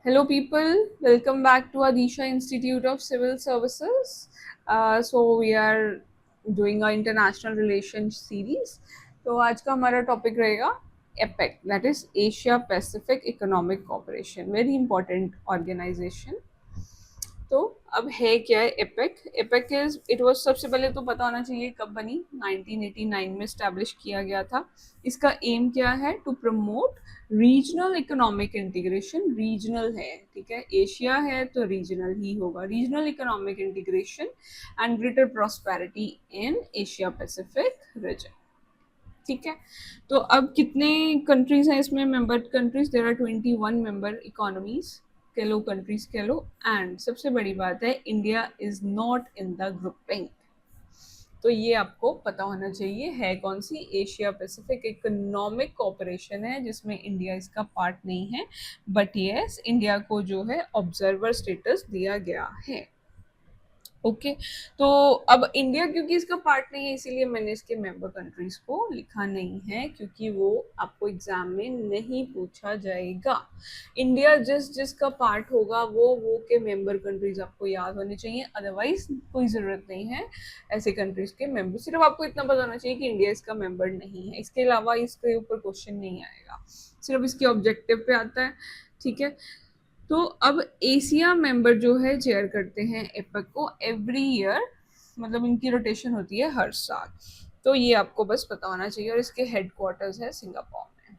Hello, people. Welcome back to Adisha Institute of Civil Services. So we are doing our international relations series. तो आज का हमारा topic रहेगा APEC, that is Asia Pacific economic cooperation, very important organisation. तो अब है क्या है APEC? APEC is it was, सबसे पहले तो पता होना चाहिए कब बनी। 1989 में स्टैब्लिश किया गया था। इसका एम क्या है? To promote regional economic integration. Regional है, ठीक है, एशिया है तो रीजनल ही होगा। Regional economic integration and greater prosperity in Asia Pacific region. ठीक है, तो अब कितने कंट्रीज हैं इसमें? Member countries there are 21 member economies, कह लो कंट्रीज कह लो। एंड सबसे बड़ी बात है, India is not in the grouping. तो ये आपको पता होना चाहिए है कौन सी एशिया पैसिफिक इकोनॉमिक कॉपरेशन है, जिसमें इंडिया इसका पार्ट नहीं है। बट यस, इंडिया को जो है ऑब्जर्वर स्टेटस दिया गया है। ओके, तो अब इंडिया क्योंकि इसका पार्ट नहीं है, इसीलिए मैंने इसके मेंबर कंट्रीज को लिखा नहीं है, क्योंकि वो आपको एग्जाम में नहीं पूछा जाएगा। इंडिया जिसका पार्ट होगा वो के मेंबर कंट्रीज आपको याद होने चाहिए, अदरवाइज कोई ज़रूरत नहीं है ऐसे कंट्रीज के मेंबर। सिर्फ आपको इतना पता होना चाहिए कि इंडिया इसका मेंबर नहीं है, इसके अलावा इसके ऊपर क्वेश्चन नहीं आएगा, सिर्फ इसके ऑब्जेक्टिव पे आता है। ठीक है, तो अब एशिया मेंबर जो है चेयर करते हैं एपेक को एवरी ईयर, मतलब इनकी रोटेशन होती है हर साल। तो ये आपको बस पता होना चाहिए, और इसके हेडक्वार्टर्स है सिंगापुर में।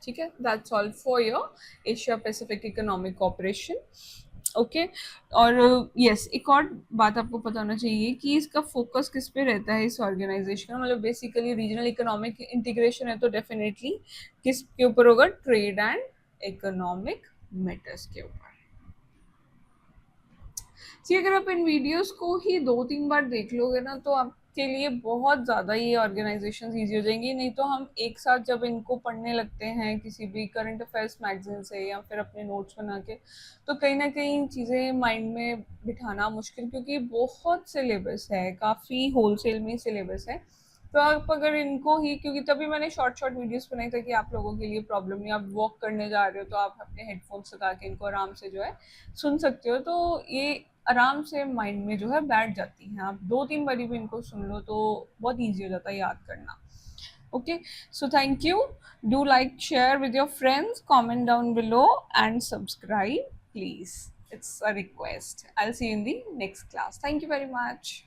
ठीक है, that's all for your Asia Pacific economic corporation. Okay, और यस, एक और बात आपको पता होना चाहिए कि इसका फोकस किस पे रहता है इस ऑर्गेनाइजेशन का। मतलब बेसिकली रीजनल इकोनॉमिक इंटीग्रेशन है, तो डेफिनेटली किस के ऊपर होगा? ट्रेड एंड इकोनॉमिक मैटर्स के ऊपर। जी, अगर आप इन वीडियोस को ही 2-3 बार देख लोगे ना, तो आपके लिए बहुत ज़्यादा ये ऑर्गेनाइजेशन ईजी हो जाएंगी। नहीं तो हम एक साथ जब इनको पढ़ने लगते हैं किसी भी करंट अफेयर्स मैगजीन से या फिर अपने नोट्स बना के, तो कहीं ना कहीं चीज़ें माइंड में बिठाना मुश्किल, क्योंकि बहुत सिलेबस है, काफ़ी होलसेल में सिलेबस है। तो आप अगर इनको ही, क्योंकि तभी मैंने शॉर्ट शॉर्ट वीडियोस बनाई था कि आप लोगों के लिए प्रॉब्लम नहीं, आप वॉक करने जा रहे हो तो आप अपने हेडफोन्स लगा के इनको आराम से जो है सुन सकते हो। तो ये आराम से माइंड में जो है बैठ जाती हैं। आप 2-3 बारी भी इनको सुन लो तो बहुत ईजी हो जाता है याद करना। Okay, so thank you. Do like, share with your friends, comment down below and subscribe please, it's a request. I'll see you in the next class. Thank you very much.